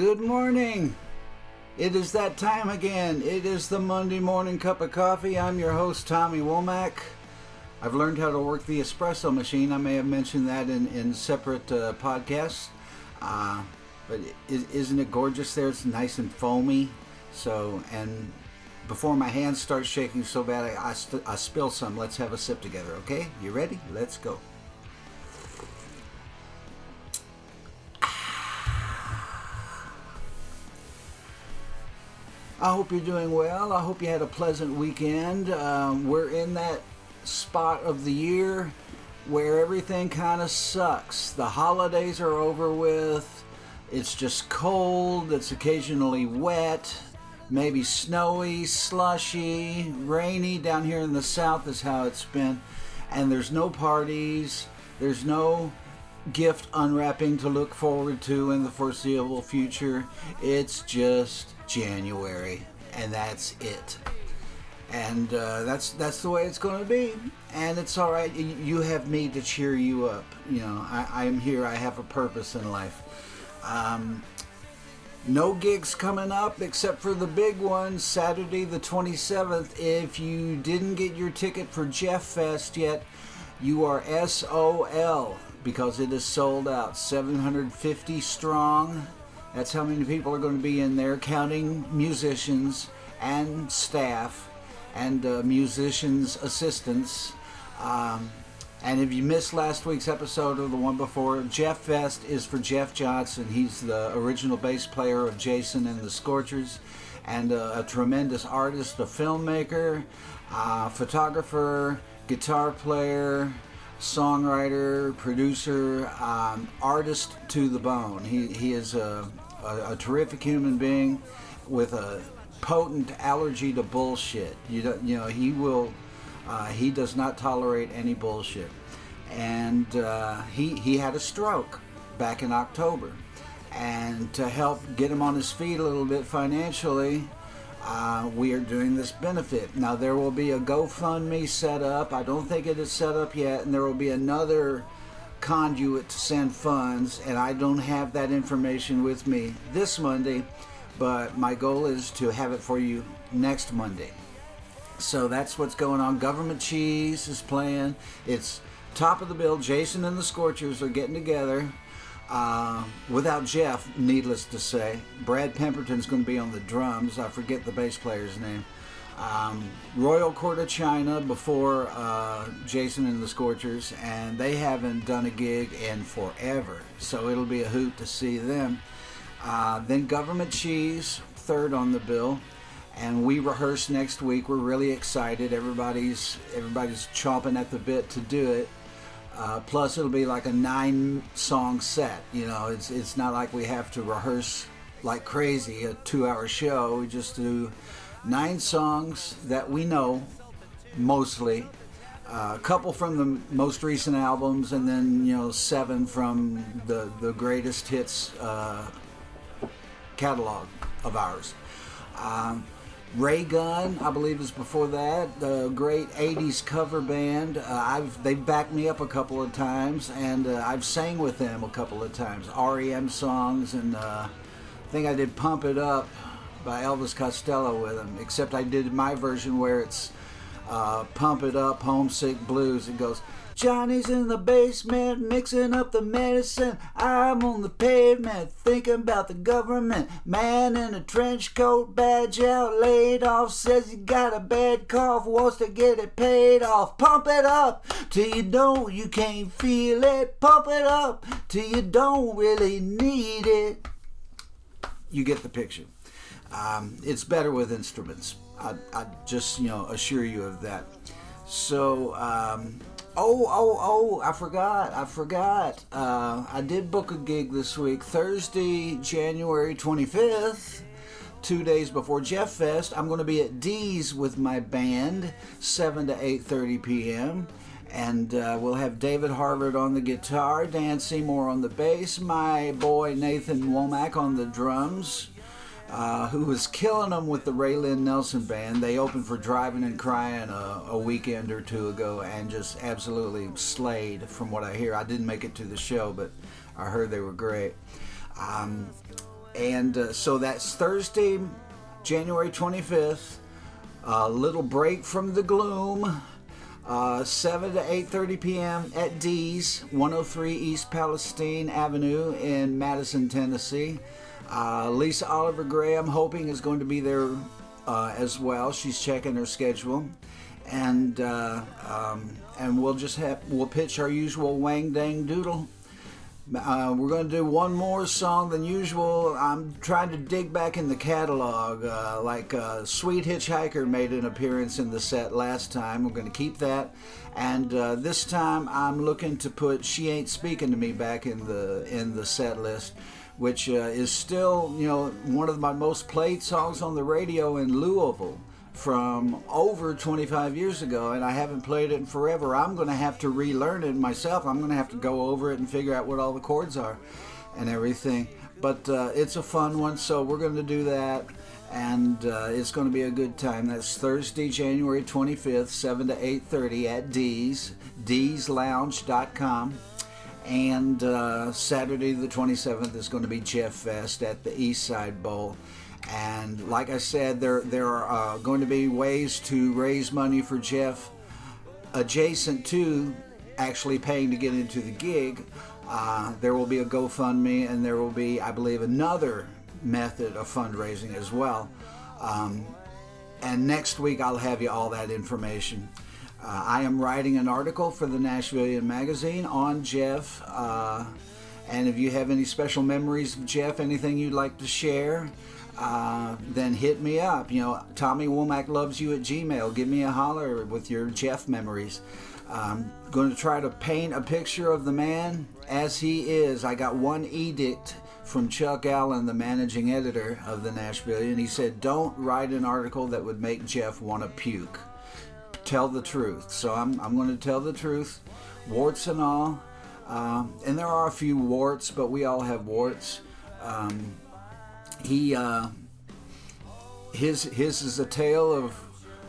Good morning. It is that time again. It is the Monday morning cup of coffee. I'm your host, Tommy Womack. I've learned how to work the espresso machine. I may have mentioned that in separate podcasts. But isn't it gorgeous there? It's nice and foamy. And before my hands start shaking so bad, I spill some. Let's have a sip together, okay? You ready? Let's go. I hope you're doing well. I hope you had a pleasant weekend. We're in that spot of the year where everything kind of sucks. The holidays are over with. It's just cold. It's occasionally wet. Maybe snowy, slushy, rainy. Down here in the south is how it's been. And there's no parties. There's no gift unwrapping to look forward to in the foreseeable future. It's just January, and that's it. And that's the way it's going to be. And it's all right. You have me to cheer you up. You know, I am here. I have a purpose in life. No gigs coming up except for the big one, Saturday the 27th. If you didn't get your ticket for Jeff Fest yet, you are SOL, because it is sold out. 750 strong. That's how many people are going to be in there, counting musicians and staff and musicians' assistants. And if you missed last week's episode or the one before, Jeff Fest is for Jeff Johnson. He's the original bass player of Jason and the Scorchers, and a tremendous artist, a filmmaker, photographer, guitar player, songwriter, producer, artist to the bone. He is a terrific human being with a potent allergy to bullshit. He does not tolerate any bullshit. And he had a stroke back in October. And to help get him on his feet a little bit financially, we are doing this benefit. Now, there will be a GoFundMe set up. I don't think it is set up yet. And there will be another conduit to send funds. And I don't have that information with me this Monday. But my goal is to have it for you next Monday. So that's what's going on. Government Cheese is playing. It's top of the bill. Jason and the Scorchers are getting together. Without Jeff, needless to say. Brad Pemberton's going to be on the drums. I forget the bass player's name. Royal Court of China before Jason and the Scorchers, and they haven't done a gig in forever. So it'll be a hoot to see them. Then Government Cheese, third on the bill. And we rehearse next week. We're really excited. Everybody's chomping at the bit to do it. Plus, it'll be like a 9-song set. You know, it's not like we have to rehearse like crazy, a 2-hour show. We just do 9 songs that we know, mostly. A couple from the most recent albums, and then 7 from the greatest hits catalog of ours. Ray Gunn, I believe, is before that. The great 80s cover band. They've backed me up a couple of times, and I've sang with them a couple of times. REM songs, and I think I did Pump It Up by Elvis Costello with them, except I did my version where it's Pump It Up, Homesick Blues. It goes, Johnny's in the basement mixing up the medicine. I'm on the pavement thinking about the government. Man in a trench coat, badge out, laid off, says he got a bad cough, wants to get it paid off. Pump it up till you can't feel it. Pump it up till you don't really need it. You get the picture. It's better with instruments. I just assure you of that. So I forgot. I did book a gig this week, Thursday, January 25th, 2 days before Jeff Fest. I'm going to be at D's with my band, 7 to 8:30 p.m. And we'll have David Harvard on the guitar, Dan Seymour on the bass, my boy Nathan Womack on the drums, who was killing them with the Ray Lynn Nelson Band. They opened for Driving and Crying a weekend or two ago and just absolutely slayed from what I hear. I didn't make it to the show, but I heard they were great. And so that's Thursday, January 25th. A little break from the gloom. 7 to 8:30 p.m. at D's, 103 East Palestine Avenue in Madison, Tennessee. Lisa Oliver Gray, I'm hoping, is going to be there as well. She's checking her schedule. And we'll pitch our usual wang dang doodle. We're going to do one more song than usual. I'm trying to dig back in the catalog. Sweet Hitchhiker made an appearance in the set last time. We're going to keep that. And this time I'm looking to put She Ain't Speaking to Me back in the set list, which is still, one of my most played songs on the radio in Louisville from over 25 years ago, and I haven't played it in forever. I'm going to have to relearn it myself. I'm going to have to go over it and figure out what all the chords are and everything. But it's a fun one, so we're going to do that, and it's going to be a good time. That's Thursday, January 25th, 7 to 8:30 at D's, dslounge.com. And Saturday the 27th is going to be Jeff Fest at the East Side Bowl. And like I said, there are going to be ways to raise money for Jeff adjacent to actually paying to get into the gig. There will be a GoFundMe, and there will be, I believe, another method of fundraising as well. And next week I'll have you all that information. I am writing an article for the Nashville magazine on Jeff. And if you have any special memories of Jeff, anything you'd like to share, then hit me up. Tommy Womack loves you at Gmail. Give me a holler with your Jeff memories. I'm going to try to paint a picture of the man as he is. I got one edict from Chuck Allen, the managing editor of the Nashville, and he said, don't write an article that would make Jeff want to puke. Tell the truth. So I'm going to tell the truth, warts and all. And there are a few warts, but we all have warts. His is a tale of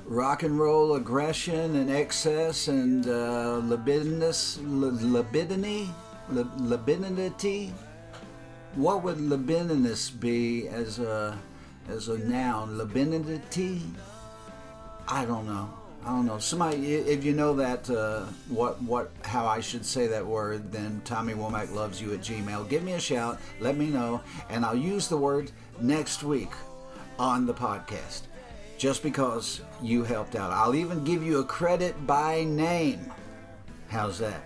rock and roll aggression and excess and libidinity. What would libidinous be as a noun? Libidinity? I don't know. Somebody, if you know that, how I should say that word, then Tommy Womack loves you at Gmail. Give me a shout, let me know, and I'll use the word next week on the podcast, just because you helped out. I'll even give you a credit by name. How's that?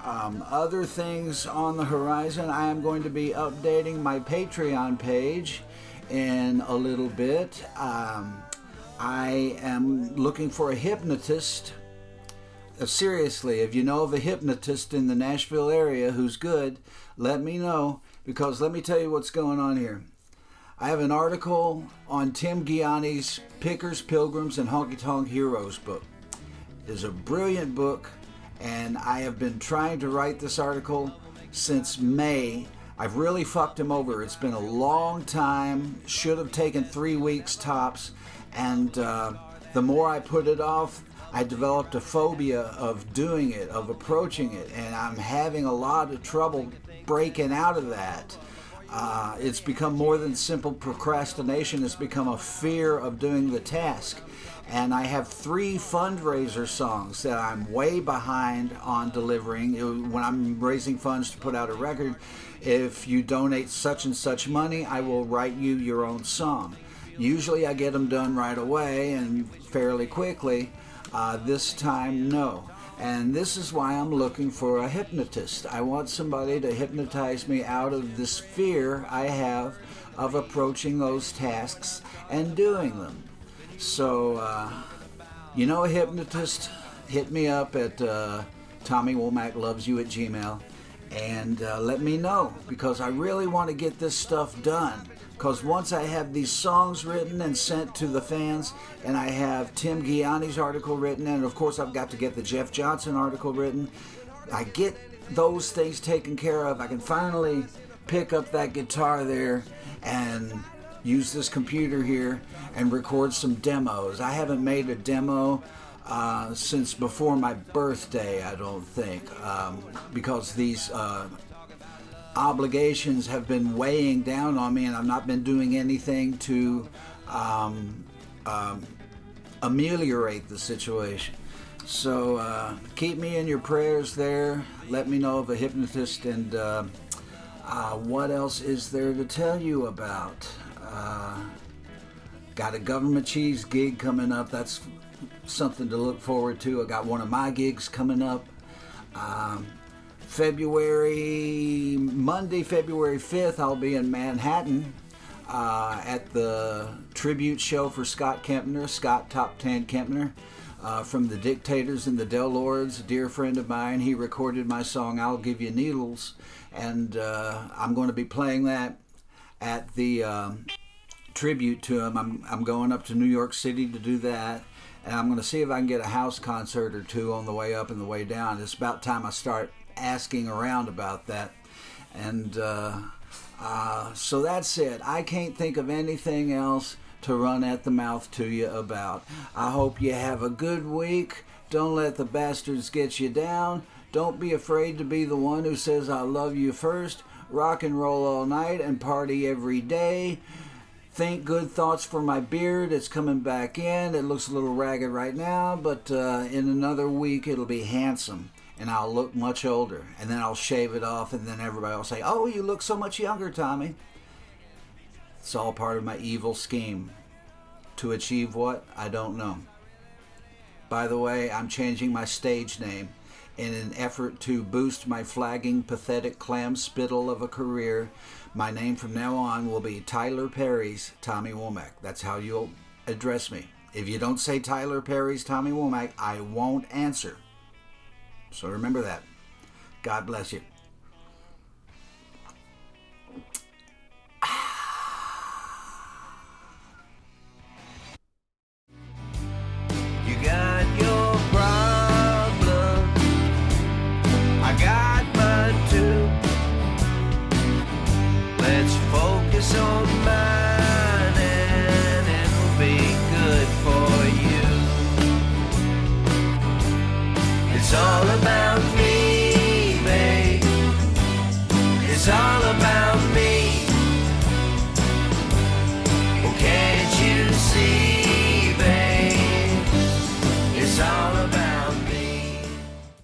Other things on the horizon, I am going to be updating my Patreon page in a little bit. I am looking for a hypnotist. Seriously, if you know of a hypnotist in the Nashville area who's good, let me know, because let me tell you what's going on here. I have an article on Tim Gianni's Pickers, Pilgrims, and Honky Tonk Heroes book. It is a brilliant book, and I have been trying to write this article since May. I've really fucked him over. It's been a long time. Should have taken 3 weeks tops. And the more I put it off, I developed a phobia of doing it, of approaching it, and I'm having a lot of trouble breaking out of that. It's become more than simple procrastination. It's become a fear of doing the task. And I have 3 fundraiser songs that I'm way behind on delivering. When I'm raising funds to put out a record, if you donate such and such money, I will write you your own song. Usually I get them done right away and fairly quickly. This time, no. And this is why I'm looking for a hypnotist. I want somebody to hypnotize me out of this fear I have of approaching those tasks and doing them. So, a hypnotist, hit me up at Tommy Womack loves you at Gmail, and let me know, because I really want to get this stuff done. Because once I have these songs written and sent to the fans, and I have Tim Gianni's article written, and of course I've got to get the Jeff Johnson article written, I get those things taken care of, I can finally pick up that guitar there and use this computer here and record some demos. I haven't made a demo since before my birthday, I don't think, because these obligations have been weighing down on me, and I've not been doing anything to ameliorate the situation. So keep me in your prayers there. Let me know of a hypnotist, and what else is there to tell you about? Got a government cheese gig coming up. That's something to look forward to. I got one of my gigs coming up. Monday, February 5th, I'll be in Manhattan at the tribute show for Scott Kempner, Scott Top 10 Kempner, from the Dictators and the Del Lords, a dear friend of mine. He recorded my song, I'll Give You Needles, and I'm going to be playing that at the tribute to him. I'm going up to New York City to do that, and I'm going to see if I can get a house concert or two on the way up and the way down. It's about time I start asking around about that. And so that's it. I can't think of anything else to run at the mouth to you about. I hope you have a good week. Don't let the bastards get you down. Don't be afraid to be the one who says I love you first. Rock and roll all night and party every day. Think good thoughts for my beard. It's coming back in. It looks a little ragged right now, but in another week it'll be handsome, and I'll look much older. And then I'll shave it off, and then everybody will say, "Oh, you look so much younger, Tommy." It's all part of my evil scheme. To achieve what? I don't know. By the way, I'm changing my stage name in an effort to boost my flagging, pathetic clam spittle of a career. My name from now on will be Tyler Perry's Tommy Womack. That's how you'll address me. If you don't say Tyler Perry's Tommy Womack, I won't answer. So remember that. God bless you.